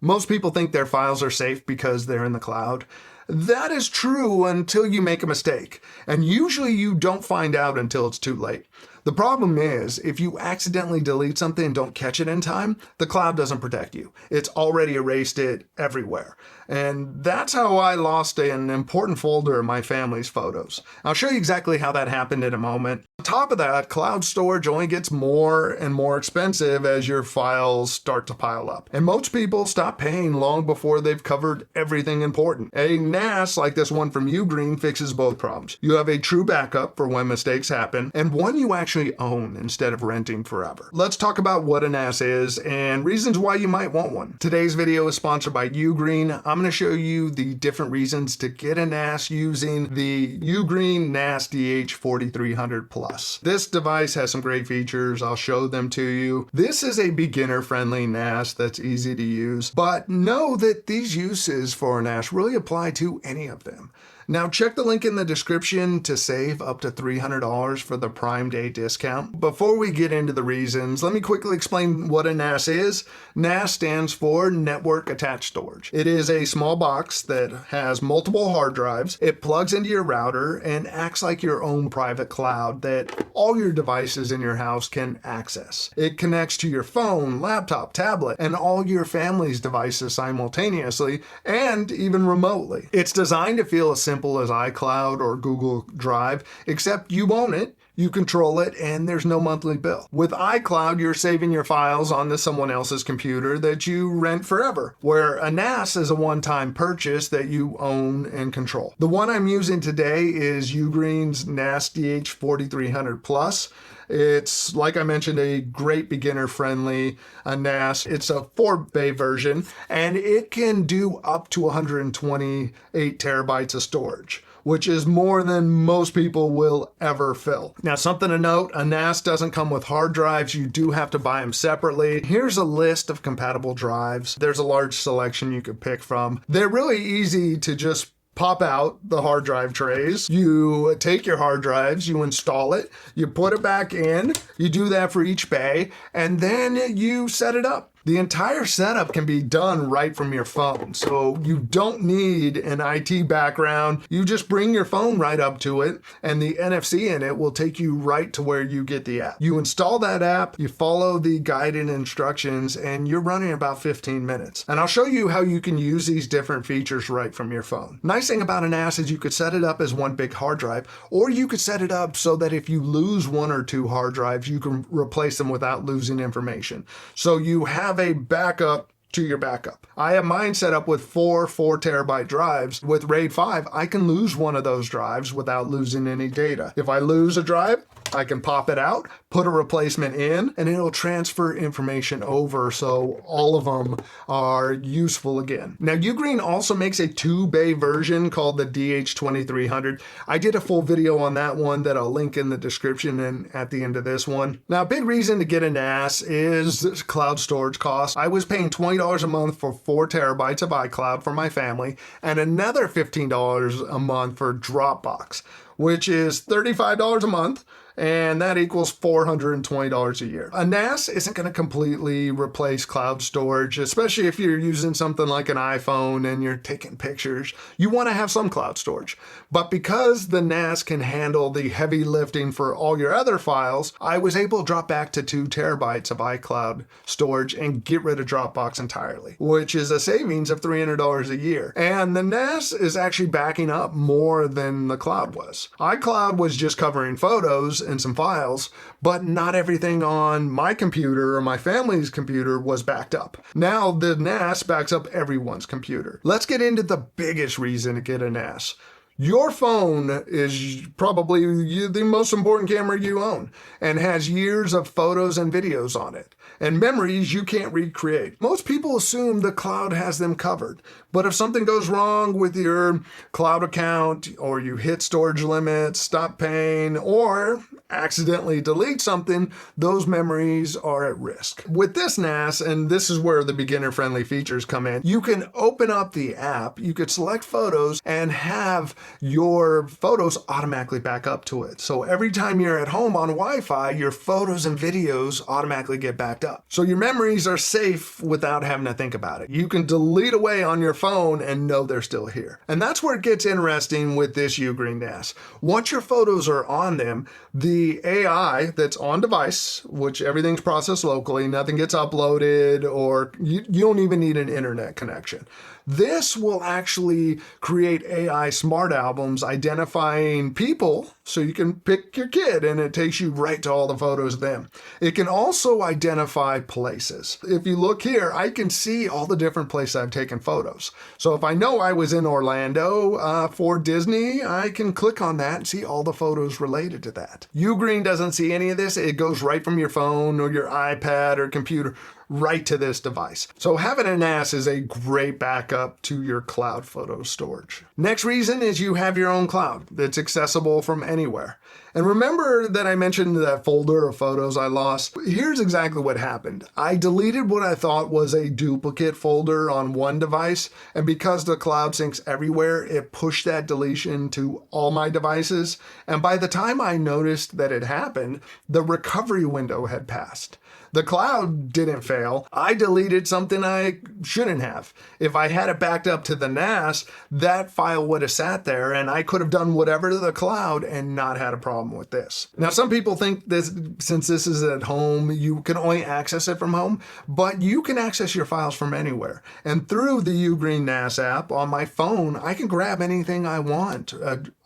Most people think their files are safe because they're in the cloud. That is true until you make a mistake, and usually you don't find out until it's too late. The problem is, if you accidentally delete something and don't catch it in time, the cloud doesn't protect you. It's already erased it everywhere. And that's how I lost an important folder of my family's photos. I'll show you exactly how that happened in a moment. On top of that, cloud storage only gets more and more expensive as your files start to pile up. And most people stop paying long before they've covered everything important. A NAS like this one from UGREEN fixes both problems. You have a true backup for when mistakes happen, and one you actually own instead of renting forever. Let's talk about what a NAS is and reasons why you might want one. Today's video is sponsored by UGREEN. I'm going to show you the different reasons to get a NAS using the UGREEN NAS DH4300 Plus. This device has some great features. I'll show them to you. This is a beginner-friendly NAS that's easy to use, but know that these uses for a NAS really apply to any of them. Now check the link in the description to save up to $300 for the Prime Day discount. Before we get into the reasons, let me quickly explain what a NAS is. NAS stands for Network Attached Storage. It is a small box that has multiple hard drives. It plugs into your router and acts like your own private cloud that all your devices in your house can access. It connects to your phone, laptop, tablet, and all your family's devices simultaneously and even remotely. It's designed to feel as simple as iCloud or Google Drive, except you own it, you control it, and there's no monthly bill. With iCloud, you're saving your files onto someone else's computer that you rent forever, where a NAS is a one-time purchase that you own and control. The one I'm using today is UGREEN's NAS DH4300 Plus. It's, like I mentioned, a great beginner-friendly NAS. It's a 4-bay version, and it can do up to 128 terabytes of storage, which is more than most people will ever fill. Now, something to note, a NAS doesn't come with hard drives. You do have to buy them separately. Here's a list of compatible drives. There's a large selection you could pick from. They're really easy to just pop out the hard drive trays. You take your hard drives, you install it, you put it back in, you do that for each bay, and then you set it up. The entire setup can be done right from your phone, so you don't need an IT background. You just bring your phone right up to it, and the NFC in it will take you right to where you get the app. You install that app, you follow the guided instructions, and you're running about 15 minutes. And I'll show you how you can use these different features right from your phone. Nice thing about an NAS is you could set it up as one big hard drive, or you could set it up so that if you lose one or two hard drives, you can replace them without losing information. So you have a backup to your backup. I have mine set up with 4 4-terabyte drives. With RAID 5, I can lose one of those drives without losing any data. If I lose a drive, I can pop it out, put a replacement in, and it'll transfer information over so all of them are useful again. Now, UGREEN also makes a 2-bay version called the DH2300. I did a full video on that one that I'll link in the description and at the end of this one. Now, a big reason to get a NAS is cloud storage costs. I was paying $20 a month for 4 terabytes of iCloud for my family and another $15 a month for Dropbox, which is $35 a month, and that equals $420 a year. A NAS isn't going to completely replace cloud storage, especially if you're using something like an iPhone and you're taking pictures. You want to have some cloud storage. But because the NAS can handle the heavy lifting for all your other files, I was able to drop back to 2 terabytes of iCloud storage and get rid of Dropbox entirely, which is a savings of $300 a year. And the NAS is actually backing up more than the cloud was. iCloud was just covering photos and some files, but not everything on my computer or my family's computer was backed up. Now the NAS backs up everyone's computer. Let's get into the biggest reason to get a NAS. Your phone is probably the most important camera you own and has years of photos and videos on it and memories you can't recreate. Most people assume the cloud has them covered, but if something goes wrong with your cloud account or you hit storage limits, stop paying, or accidentally delete something, those memories are at risk. With this NAS, and this is where the beginner-friendly features come in, you can open up the app, you could select photos, and have your photos automatically back up to it. So every time you're at home on Wi-Fi, your photos and videos automatically get backed up. So your memories are safe without having to think about it. You can delete away on your phone and know they're still here. And that's where it gets interesting with this UGREEN NAS. Once your photos are on them, the AI that's on device, which everything's processed locally, nothing gets uploaded, or you don't even need an internet connection. This will actually create AI smart albums identifying people, so you can pick your kid and it takes you right to all the photos of them. It can also identify places. If you look here, I can see all the different places I've taken photos. So if I know I was in Orlando for Disney, I can click on that and see all the photos related to that. UGREEN doesn't see any of this. It goes right from your phone or your iPad or computer right to this device. So having a NAS is a great backup to your cloud photo storage. Next reason is you have your own cloud that's accessible from anywhere. And remember that I mentioned that folder of photos I lost? Here's exactly what happened. I deleted what I thought was a duplicate folder on one device, and because the cloud syncs everywhere, it pushed that deletion to all my devices. And by the time I noticed that it happened, the recovery window had passed. The cloud didn't fail. I deleted something I shouldn't have. If I had it backed up to the NAS, that file would have sat there and I could have done whatever to the cloud and not had a problem with this. Now, some people think this, since this is at home, you can only access it from home, but you can access your files from anywhere. And through the UGREEN NAS app on my phone, I can grab anything I want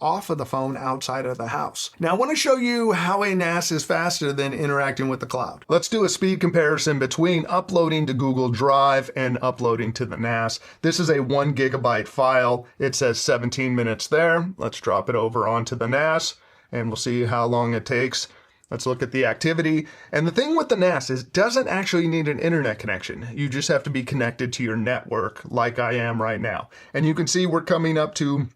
off of the phone outside of the house. Now, I want to show you how a NAS is faster than interacting with the cloud. Let's do a speed comparison between uploading to Google Drive and uploading to the NAS. This is a 1 gigabyte file. It says 17 minutes there. Let's drop it over onto the NAS and we'll see how long it takes. Let's look at the activity. And the thing with the NAS is it doesn't actually need an internet connection. You just have to be connected to your network like I am right now. And you can see we're coming up to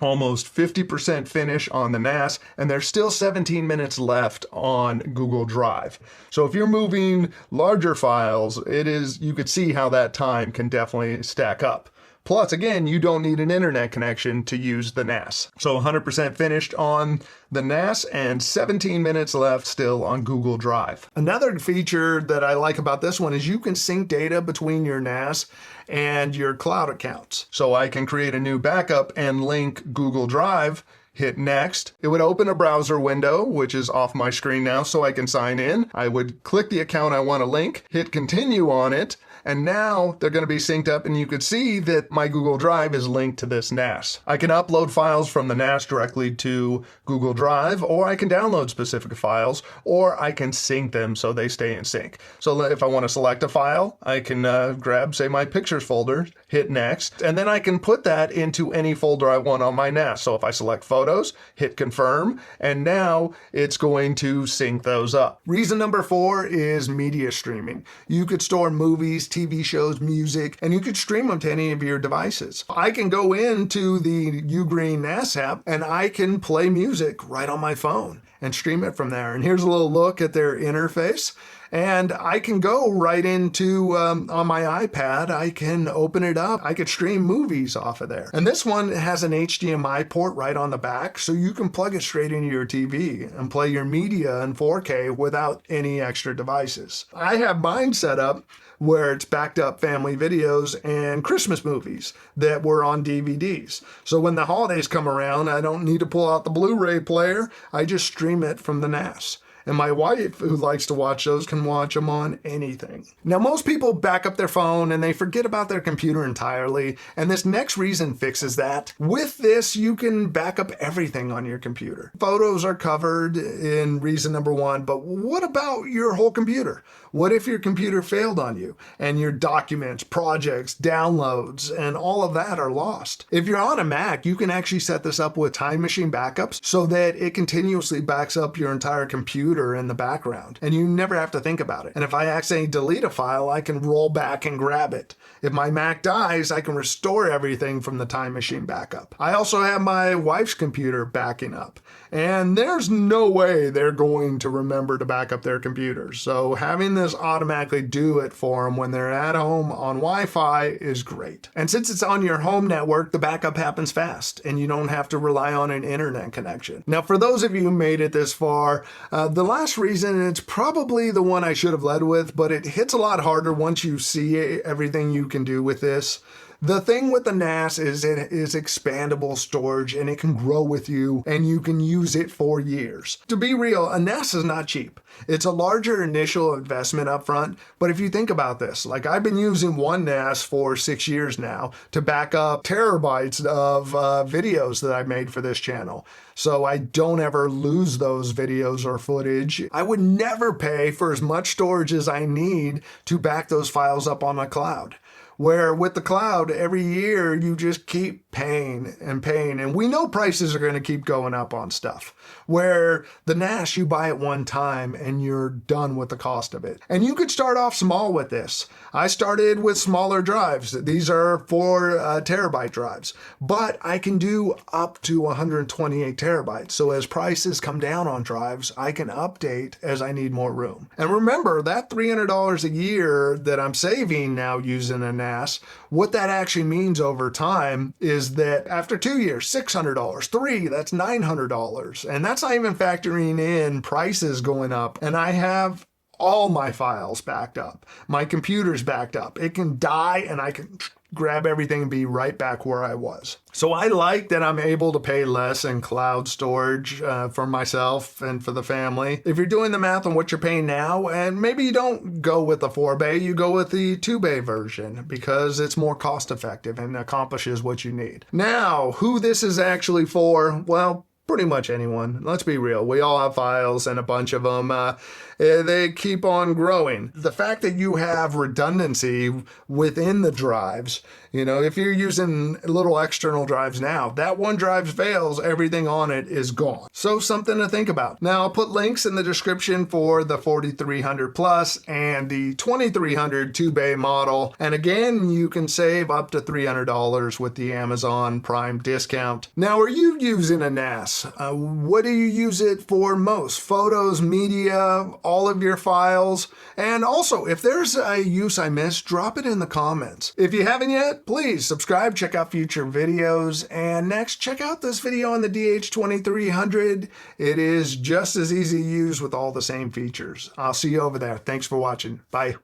almost 50% finish on the NAS, and there's still 17 minutes left on Google Drive. So if you're moving larger files, you could see how that time can definitely stack up. Plus, again, you don't need an internet connection to use the NAS. So 100% finished on the NAS and 17 minutes left still on Google Drive. Another feature that I like about this one is you can sync data between your NAS and your cloud accounts. So I can create a new backup and link Google Drive, hit next. It would open a browser window, which is off my screen now, so I can sign in. I would click the account I want to link, hit continue on it, and now they're going to be synced up, and you could see that my Google Drive is linked to this NAS. I can upload files from the NAS directly to Google Drive, or I can download specific files, or I can sync them so they stay in sync. So if I want to select a file, I can grab, say, my pictures folder, hit next, and then I can put that into any folder I want on my NAS. So if I select photos, hit confirm, and now it's going to sync those up. Reason number 4 is media streaming. You could store movies, TV shows, music, and you could stream them to any of your devices. I can go into the UGREEN NAS app and I can play music right on my phone and stream it from there. And here's a little look at their interface. And I can go right into, on my iPad, I can open it up. I could stream movies off of there. And this one has an HDMI port right on the back, so you can plug it straight into your TV and play your media in 4K without any extra devices. I have mine set up where it's backed up family videos and Christmas movies that were on DVDs. So when the holidays come around, I don't need to pull out the Blu-ray player. I just stream it from the NAS. And my wife, who likes to watch those, can watch them on anything. Now, most people back up their phone and they forget about their computer entirely, and this next reason fixes that. With this, you can back up everything on your computer. Photos are covered in reason number 1, but what about your whole computer? What if your computer failed on you and your documents, projects, downloads, and all of that are lost? If you're on a Mac, you can actually set this up with time machine backups so that it continuously backs up your entire computer in the background and you never have to think about it. And if I accidentally delete a file, I can roll back and grab it. If my Mac dies, I can restore everything from the time machine backup. I also have my wife's computer backing up, and there's no way they're going to remember to back up their computers. So having this automatically do it for them when they're at home on Wi-Fi is great. And since it's on your home network, the backup happens fast and you don't have to rely on an internet connection. Now, for those of you who made it this far, the last reason, it's probably the one I should have led with, but it hits a lot harder once you see everything you can do with this. The thing with the NAS is it is expandable storage and it can grow with you and you can use it for years. To be real, a NAS is not cheap. It's a larger initial investment up front, but if you think about this, like I've been using one NAS for 6 years now to back up terabytes of videos that I've made for this channel. So I don't ever lose those videos or footage. I would never pay for as much storage as I need to back those files up on my cloud. Where with the cloud, every year you just keep paying and paying. And we know prices are going to keep going up on stuff. Where the NAS, you buy it one time and you're done with the cost of it. And you could start off small with this. I started with smaller drives. These are 4 terabyte drives. But I can do up to 128 terabytes. So as prices come down on drives, I can update as I need more room. And remember, that $300 a year that I'm saving now using a NAS, what that actually means over time is that after 2 years, $600, 3, that's $900. And that's not even factoring in prices going up. And I have all my files backed up. My computer's backed up. It can die and I can grab everything and be right back where I was. So I like that I'm able to pay less in cloud storage for myself and for the family. If you're doing the math on what you're paying now, and maybe you don't go with the 4-bay, you go with the 2-bay version because it's more cost effective and accomplishes what you need. Now, who this is actually for, well, pretty much anyone. Let's be real. We all have files and a bunch of them. They keep on growing. The fact that you have redundancy within the drives, you know, if you're using little external drives now, that one drive fails, everything on it is gone. So something to think about. Now, I'll put links in the description for the 4300 Plus and the 2300 2-bay model. And again, you can save up to $300 with the Amazon Prime discount. Now, are you using a NAS? What do you use it for most? Photos, media, all of your files? And also, if there's a use I missed, drop it in the comments. If you haven't yet, please subscribe, check out future videos, and next, check out this video on the DH4300. It is just as easy to use with all the same features. I'll see you over there. Thanks for watching. Bye.